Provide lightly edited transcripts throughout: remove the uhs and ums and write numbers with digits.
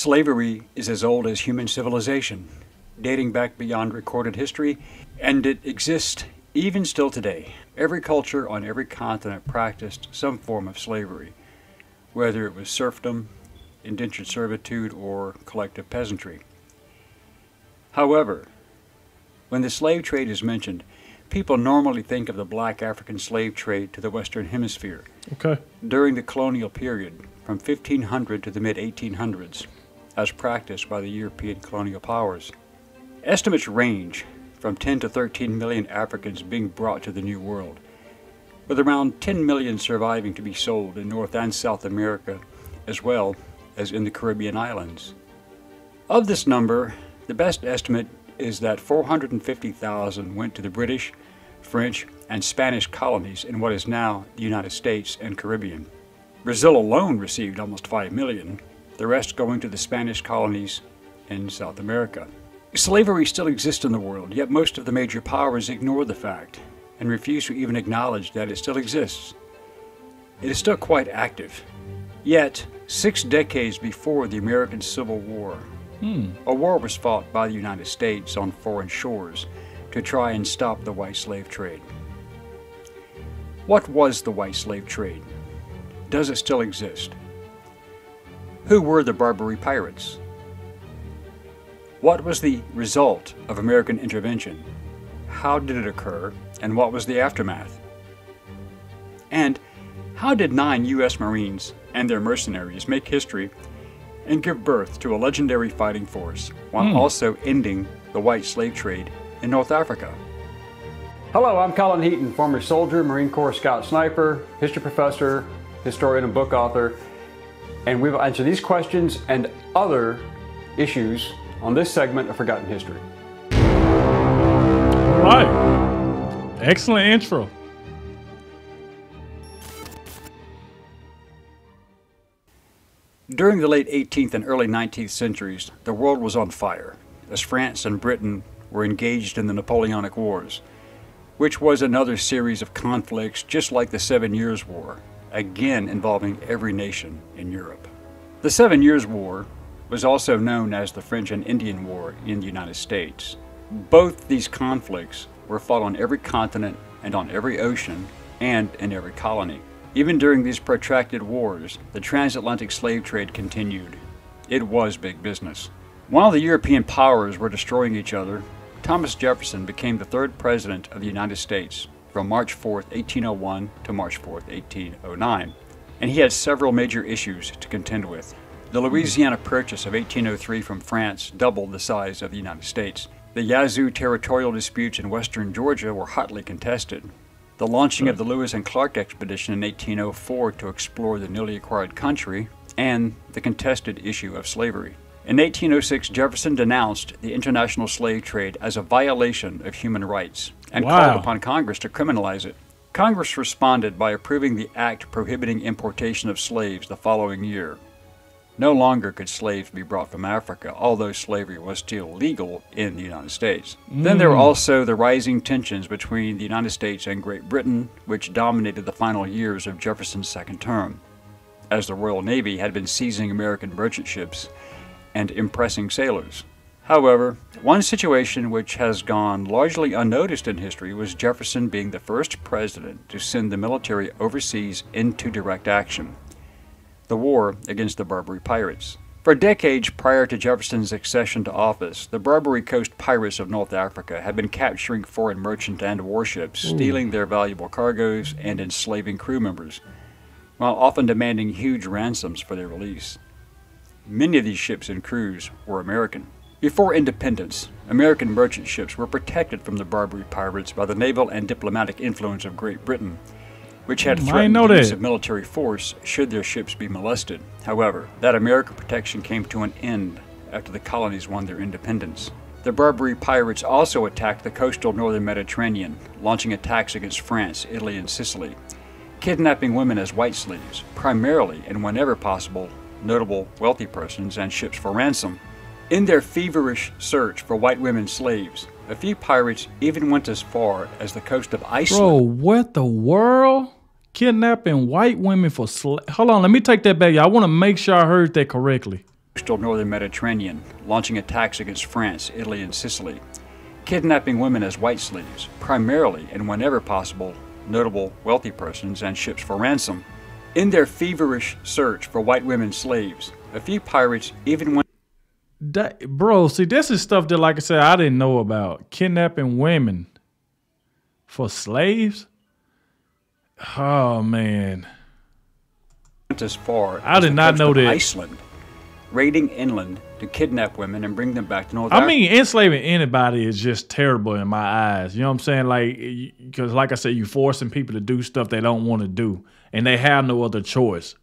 Slavery is as old as human civilization, dating back beyond recorded history, and it exists even still today. Every culture on every continent practiced some form of slavery, whether it was serfdom, indentured servitude, or collective peasantry. However, when the slave trade is mentioned, people normally think of the black African slave trade to the Western Hemisphere. Okay. During the colonial period, from 1500 to the mid-1800s, as practiced by the European colonial powers. Estimates range from 10 to 13 million Africans being brought to the New World, with around 10 million surviving to be sold in North and South America, as well as in the Caribbean islands. Of this number, the best estimate is that 450,000 went to the British, French, and Spanish colonies in what is now the United States and Caribbean. Brazil alone received almost 5 million, the rest going to the Spanish colonies in South America. Slavery still exists in the world, yet most of the major powers ignore the fact and refuse to even acknowledge that it still exists. It is still quite active. Yet, 6 decades before the American Civil War, a war was fought by the United States on foreign shores to try and stop the white slave trade. What was the white slave trade? Does it still exist? Who were the Barbary pirates? What was the result of American intervention? How did it occur, and what was the aftermath? And how did 9 U.S. Marines and their mercenaries make history and give birth to a legendary fighting force while also ending the white slave trade in North Africa? Hello, I'm Colin Heaton, former soldier, Marine Corps Scout Sniper, history professor, historian and book author, and we will answer these questions and other issues on this segment of Forgotten History. All right. Excellent intro. During the late 18th and early 19th centuries, the world was on fire, as France and Britain were engaged in the Napoleonic Wars, which was another series of conflicts just like the 7 Years' War, again involving every nation in Europe. The 7 Years' War was also known as the French and Indian War in the United States. Both these conflicts were fought on every continent and on every ocean and in every colony. Even during these protracted wars, the transatlantic slave trade continued. It was big business. While the European powers were destroying each other, Thomas Jefferson became the 3rd President of the United States from March 4th, 1801 to March 4th, 1809. And he had several major issues to contend with. The Louisiana Purchase of 1803 from France doubled the size of the United States. The Yazoo territorial disputes in western Georgia were hotly contested. The launching of the Lewis and Clark expedition in 1804 to explore the newly acquired country, and the contested issue of slavery. In 1806, Jefferson denounced the international slave trade as a violation of human rights and called upon Congress to criminalize it. Congress responded by approving the act prohibiting importation of slaves the following year. No longer could slaves be brought from Africa, although slavery was still legal in the United States. Then there were also the rising tensions between the United States and Great Britain, which dominated the final years of Jefferson's second term, as the Royal Navy had been seizing American merchant ships and impressing sailors. However, one situation which has gone largely unnoticed in history was Jefferson being the first president to send the military overseas into direct action. The war against the Barbary pirates. For decades prior to Jefferson's accession to office, the Barbary Coast pirates of North Africa had been capturing foreign merchant and warships, stealing their valuable cargoes and enslaving crew members, while often demanding huge ransoms for their release. Many of these ships and crews were American. Before independence, American merchant ships were protected from the Barbary pirates by the naval and diplomatic influence of Great Britain, which had threatened the use of military force should their ships be molested. However, that American protection came to an end after the colonies won their independence. The Barbary pirates also attacked the coastal northern Mediterranean, launching attacks against France, Italy, and Sicily, kidnapping women as white slaves, primarily and whenever possible, notable wealthy persons and ships for ransom. In their feverish search for white women slaves, a few pirates even went as far as the coast of Iceland. Bro, what the world? Kidnapping white women for Hold on, let me take that back. I want to make sure I heard that correctly. coastal northern Mediterranean, launching attacks against France, Italy, and Sicily, kidnapping women as white slaves, primarily and whenever possible, notable wealthy persons and ships for ransom. In their feverish search for white women slaves, a few pirates even went... Bro, see, this is stuff that, like I said, I didn't know about. Kidnapping women for slaves? Oh, man. As far I did not know that. Iceland, raiding inland to kidnap women and bring them back to North Africa. I mean, enslaving anybody is just terrible in my eyes. You know what I'm saying? Like, because like I said, you forcing people to do stuff they don't want to do, and they have no other choice,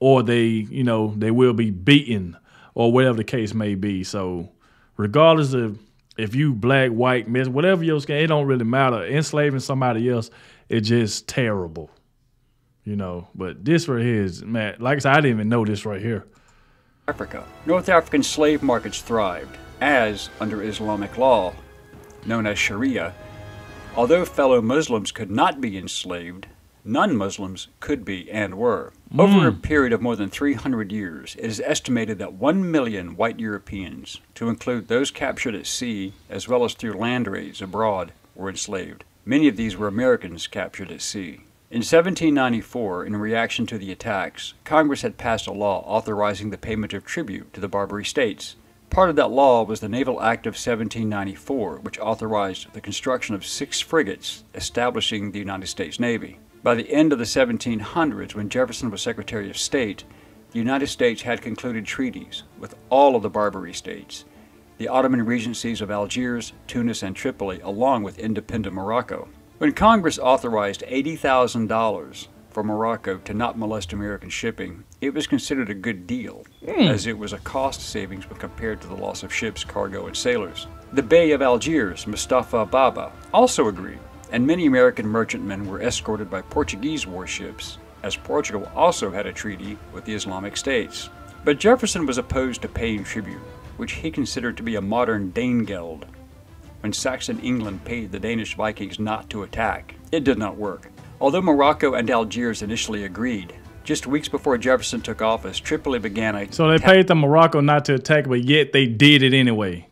or they, you know, they will be beaten, or whatever the case may be. So, regardless of if you black, white, mixed, whatever your skin, it don't really matter. Enslaving somebody else is just terrible. You know, but this right here is, man, like I said, I didn't even know this right here. Africa. North African slave markets thrived, as, under Islamic law, known as Sharia, although fellow Muslims could not be enslaved, non-Muslims could be and were. Over a period of more than 300 years, it is estimated that 1 million white Europeans, to include those captured at sea as well as through land raids abroad, were enslaved. Many of these were Americans captured at sea. In 1794, in reaction to the attacks, Congress had passed a law authorizing the payment of tribute to the Barbary States. Part of that law was the Naval Act of 1794, which authorized the construction of 6 frigates, establishing the United States Navy. By the end of the 1700s, when Jefferson was Secretary of State, the United States had concluded treaties with all of the Barbary states, the Ottoman regencies of Algiers, Tunis, and Tripoli, along with independent Morocco. When Congress authorized $80,000 for Morocco to not molest American shipping, it was considered a good deal, as it was a cost savings when compared to the loss of ships, cargo, and sailors. The Bey of Algiers, Mustafa Baba, also agreed, and many American merchantmen were escorted by Portuguese warships, as Portugal also had a treaty with the Islamic States. But Jefferson was opposed to paying tribute, which he considered to be a modern Danegeld. When Saxon England paid the Danish Vikings not to attack, it did not work. Although Morocco and Algiers initially agreed, just weeks before Jefferson took office, Tripoli began a... So they paid the Morocco not to attack, but yet they did it anyway.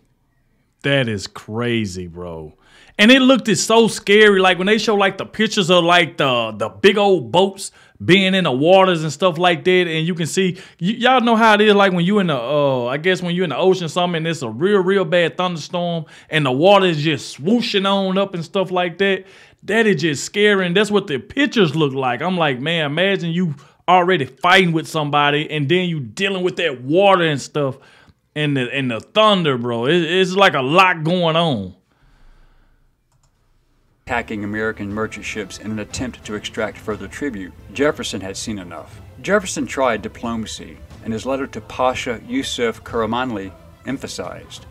That is crazy, bro. And it looked so scary, like when they show like the pictures of like the big old boats being in the waters and stuff like that, and you can see, y'all know how it is, like when you in the, I guess when you're in the ocean or something, and it's a real bad thunderstorm, and the water is just swooshing on up and stuff like that. That is just scary, and that's what the pictures look like. I'm like, man, imagine you already fighting with somebody, and then you dealing with that water and stuff, and the thunder, bro. It's like a lot going on. Attacking American merchant ships in an attempt to extract further tribute. Jefferson had seen enough. Jefferson tried diplomacy, and his letter to Pasha Yusuf Karamanli emphasized,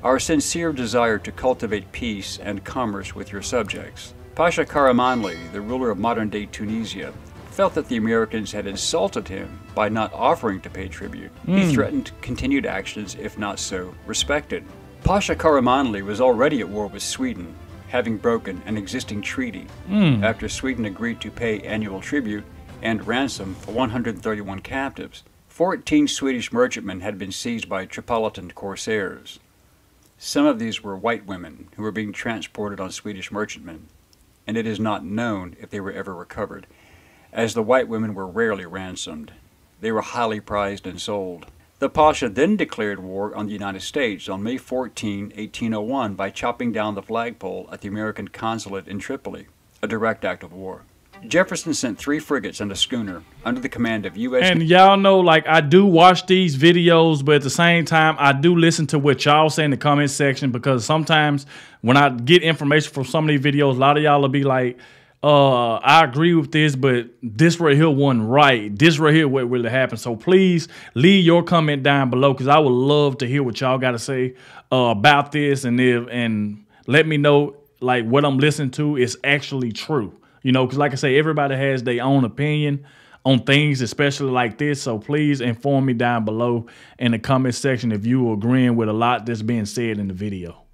"Our sincere desire to cultivate peace and commerce with your subjects." Pasha Karamanli, the ruler of modern-day Tunisia, felt that the Americans had insulted him by not offering to pay tribute. He threatened continued actions if not so respected. Pasha Karamanli was already at war with Sweden, having broken an existing treaty after Sweden agreed to pay annual tribute and ransom for 131 captives. 14 Swedish merchantmen had been seized by Tripolitan corsairs. Some of these were white women who were being transported on Swedish merchantmen, and it is not known if they were ever recovered, as the white women were rarely ransomed. They were highly prized and sold. The Pasha then declared war on the United States on May 14, 1801 by chopping down the flagpole at the American consulate in Tripoli, a direct act of war. Jefferson sent 3 frigates and a schooner under the command of U.S. And y'all know, like, I do watch these videos, but at the same time, I do listen to what y'all say in the comment section, because sometimes when I get information from some of these videos, a lot of y'all will be like, I agree with this, but this right here wasn't right. This right here what really happened. So please leave your comment down below, because I would love to hear what y'all got to say about this, and let me know like what I'm listening to is actually true. You know, because like I say, everybody has their own opinion on things, especially like this. So please inform me down below in the comment section if you are agreeing with a lot that's being said in the video.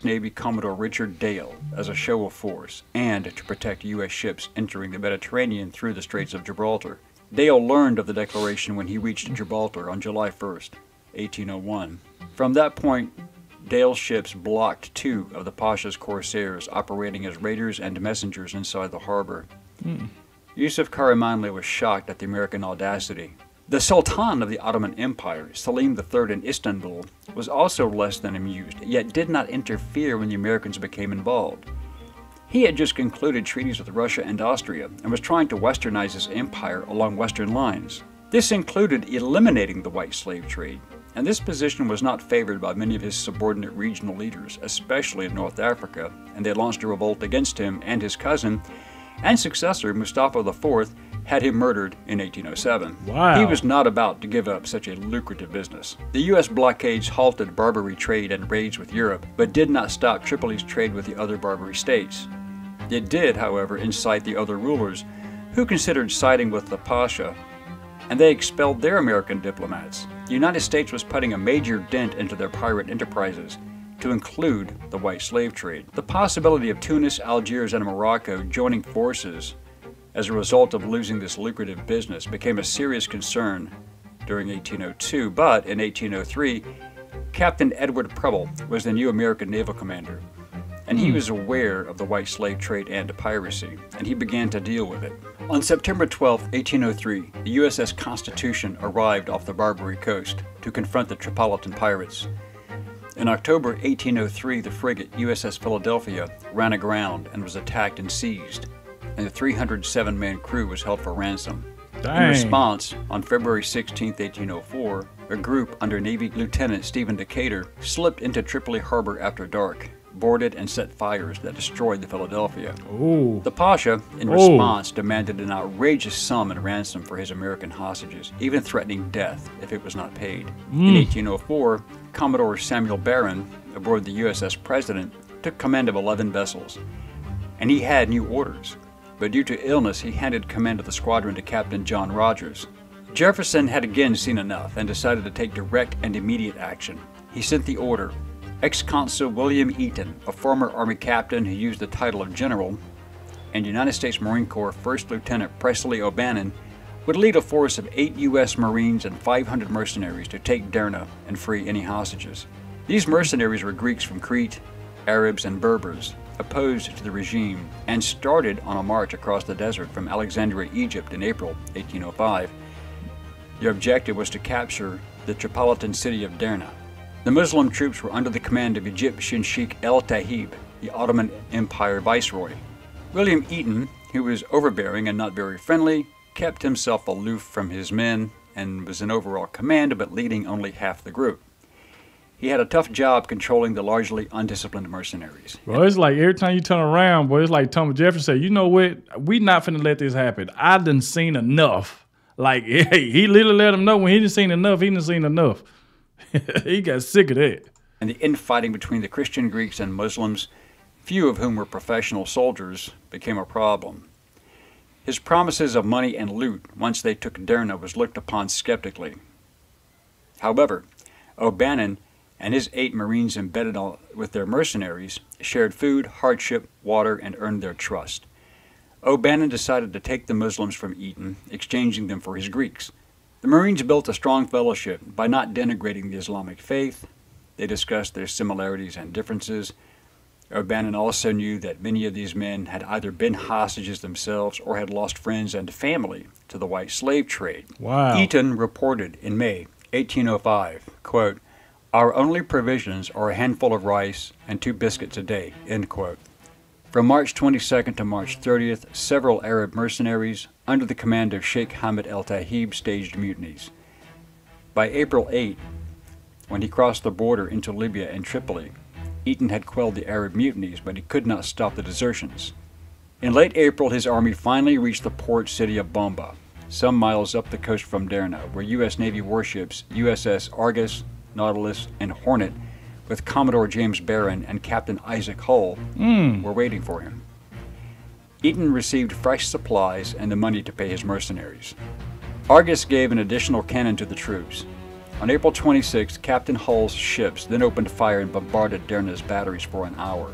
Navy Commodore Richard Dale as a show of force and to protect U.S. ships entering the Mediterranean through the Straits of Gibraltar. Dale learned of the declaration when he reached Gibraltar on July 1st, 1801. From that point, Dale's ships blocked 2 of the Pasha's corsairs operating as raiders and messengers inside the harbor. Yusuf Karamanli was shocked at the American audacity. The Sultan of the Ottoman Empire, Selim III in Istanbul, was also less than amused, yet did not interfere when the Americans became involved. He had just concluded treaties with Russia and Austria and was trying to westernize his empire along western lines. This included eliminating the white slave trade, and this position was not favored by many of his subordinate regional leaders, especially in North Africa, and they launched a revolt against him, and his cousin and successor, Mustafa IV, had him murdered in 1807. Wow. He was not about to give up such a lucrative business. The U.S. blockades halted Barbary trade and raids with Europe, but did not stop Tripoli's trade with the other Barbary states. It did, however, incite the other rulers, who considered siding with the Pasha, and they expelled their American diplomats. The United States was putting a major dent into their pirate enterprises, to include the white slave trade. The possibility of Tunis, Algiers, and Morocco joining forces as a result of losing this lucrative business became a serious concern during 1802, but in 1803, Captain Edward Preble was the new American naval commander, and he was aware of the white slave trade and piracy, and he began to deal with it. On September 12, 1803, the USS Constitution arrived off the Barbary coast to confront the Tripolitan pirates. In October 1803, the frigate USS Philadelphia ran aground and was attacked and seized, and the 307-man crew was held for ransom. Dang. In response, on February 16, 1804, a group under Navy Lieutenant Stephen Decatur slipped into Tripoli harbor after dark, boarded and set fires that destroyed the Philadelphia. Ooh. The Pasha, in response, demanded an outrageous sum in ransom for his American hostages, even threatening death if it was not paid. In 1804, Commodore Samuel Barron, aboard the USS President, took command of 11 vessels, and he had new orders, but due to illness he handed command of the squadron to Captain John Rogers. Jefferson had again seen enough and decided to take direct and immediate action. He sent the order. Ex-Consul William Eaton, a former Army captain who used the title of general, and United States Marine Corps First Lieutenant Presley O'Bannon, would lead a force of 8 U.S. Marines and 500 mercenaries to take Derna and free any hostages. These mercenaries were Greeks from Crete, Arabs, and Berbers, opposed to the regime, and started on a march across the desert from Alexandria, Egypt in April 1805. Their objective was to capture the Tripolitan city of Derna. The Muslim troops were under the command of Egyptian Sheikh El-Tahib, the Ottoman Empire viceroy. William Eaton, who was overbearing and not very friendly, kept himself aloof from his men and was in overall command but leading only half the group. He had a tough job controlling the largely undisciplined mercenaries. Well, it's like every time you turn around, boy, it's like Thomas Jefferson said, you know what? We not finna let this happen. I done seen enough. Like, hey, he literally let him know when he done seen enough, he done seen enough. He got sick of that. And the infighting between the Christian Greeks and Muslims, few of whom were professional soldiers, became a problem. His promises of money and loot once they took Derna was looked upon skeptically. However, O'Bannon and his 8 Marines embedded with their mercenaries shared food, hardship, water, and earned their trust. O'Bannon decided to take the Muslims from Eaton, exchanging them for his Greeks. The Marines built a strong fellowship by not denigrating the Islamic faith. They discussed their similarities and differences. O'Bannon also knew that many of these men had either been hostages themselves or had lost friends and family to the white slave trade. Wow. Eaton reported in May 1805, quote, "Our only provisions are a handful of rice and 2 biscuits a day," end quote. From March 22nd to March 30th, several Arab mercenaries, under the command of Sheikh Hamid el-Tahib, staged mutinies. By April 8, when he crossed the border into Libya and Tripoli, Eaton had quelled the Arab mutinies, but he could not stop the desertions. In late April, his army finally reached the port city of Bomba, some miles up the coast from Derna, where U.S. Navy warships USS Argus, Nautilus, and Hornet, with Commodore James Barron and Captain Isaac Hull, were waiting for him. Eaton received fresh supplies and the money to pay his mercenaries. Argus gave an additional cannon to the troops. On April 26, Captain Hull's ships then opened fire and bombarded Derna's batteries for an hour.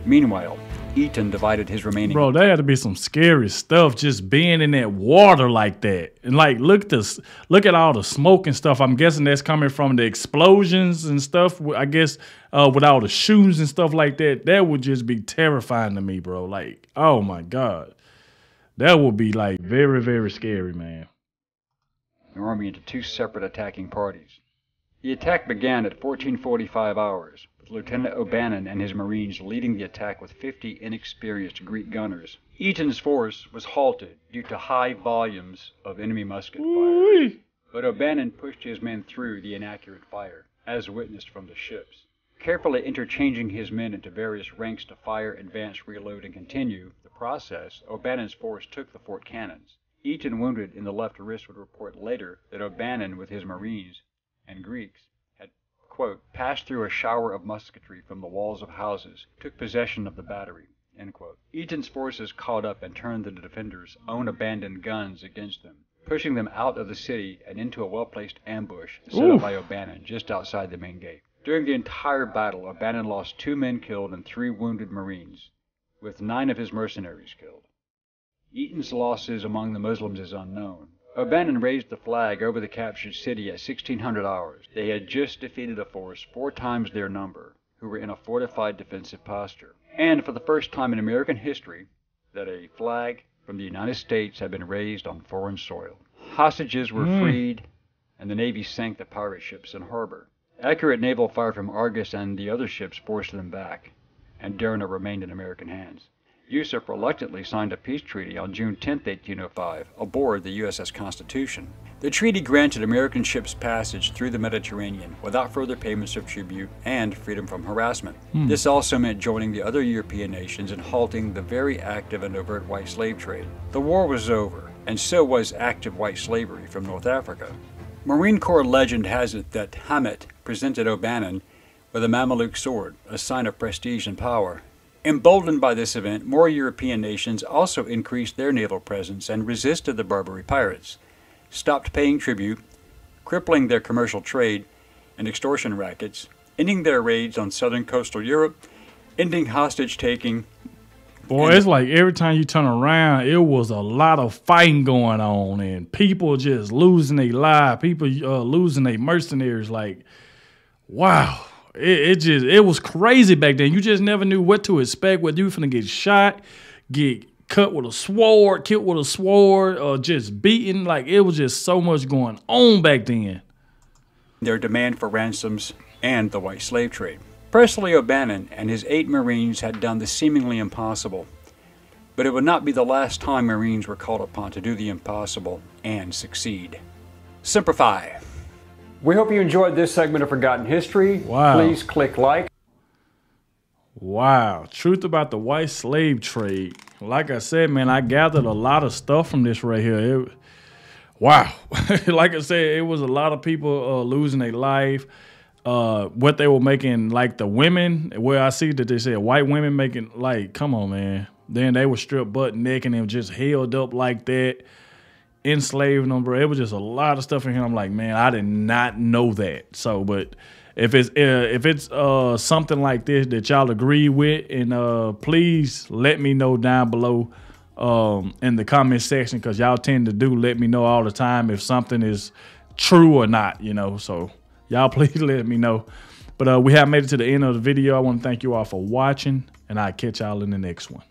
Meanwhile, Eaton divided his remaining... Bro, there had to be some scary stuff just being in that water like that. And like, look at all the smoke and stuff. I'm guessing that's coming from the explosions and stuff. I guess with all the shoes and stuff like that, that would just be terrifying to me, bro. Like, oh my God. That would be like very, very scary, man. The army into two separate attacking parties. The attack began at 14:45 hours, with Lieutenant O'Bannon and his Marines leading the attack with 50 inexperienced Greek gunners. Eaton's force was halted due to high volumes of enemy musket fire, but O'Bannon pushed his men through the inaccurate fire, as witnessed from the ships. Carefully interchanging his men into various ranks to fire, advance, reload, and continue the process, O'Bannon's force took the fort cannons. Eaton, wounded in the left wrist, would report later that O'Bannon, with his Marines and Greeks, had, quote, passed through a shower of musketry from the walls of houses, took possession of the battery, end quote. Eaton's forces caught up and turned the defenders' own abandoned guns against them, pushing them out of the city and into a well-placed ambush set up by O'Bannon just outside the main gate. During the entire battle, O'Bannon lost 2 men killed and 3 wounded Marines, with 9 of his mercenaries killed. Eaton's losses among the Muslims is unknown. O'Bannon raised the flag over the captured city at 1600 hours. They had just defeated a force 4 times their number, who were in a fortified defensive posture. And for the first time in American history, that a flag from the United States had been raised on foreign soil. Hostages were freed, and the Navy sank the pirate ships in harbor. Accurate naval fire from Argus and the other ships forced them back, and Derna remained in American hands. Yusuf reluctantly signed a peace treaty on June 10, 1805, aboard the USS Constitution. The treaty granted American ships passage through the Mediterranean without further payments of tribute and freedom from harassment. This also meant joining the other European nations in halting the very active and overt white slave trade. The war was over, and so was active white slavery from North Africa. Marine Corps legend has it that Hamet presented O'Bannon with a Mameluke sword, a sign of prestige and power. Emboldened by this event, more European nations also increased their naval presence and resisted the Barbary pirates, stopped paying tribute, crippling their commercial trade and extortion rackets, ending their raids on southern coastal Europe, ending hostage-taking. Boy, it's like every time you turn around, it was a lot of fighting going on and people just losing their lives, people losing their mercenaries. Like, wow. It was crazy back then. You just never knew what to expect, whether you were finna get shot, get cut with a sword, killed with a sword, or just beaten. Like, it was just so much going on back then. Their demand for ransoms and the white slave trade. Presley O'Bannon and his 8 Marines had done the seemingly impossible, but it would not be the last time Marines were called upon to do the impossible and succeed. Semper Fi. We hope you enjoyed this segment of Forgotten History. Wow. Please click like. Wow. Truth about the white slave trade. Like I said, man, I gathered a lot of stuff from this right here. Wow. Like I said, it was a lot of people losing their life. What they were making, like the women, where I see that they said white women making, like, come on, man. Then they were stripped butt naked and just held up like that. Enslaving them, bro. It was just a lot of stuff in here. I'm like, man, I did not know that. So, but if it's something like this that y'all agree with, and please let me know down below in the comment section, because y'all tend to let me know all the time if something is true or not, you know. So y'all please let me know. But we have made it to the end of the video. I want to thank you all for watching, and I'll catch y'all in the next one.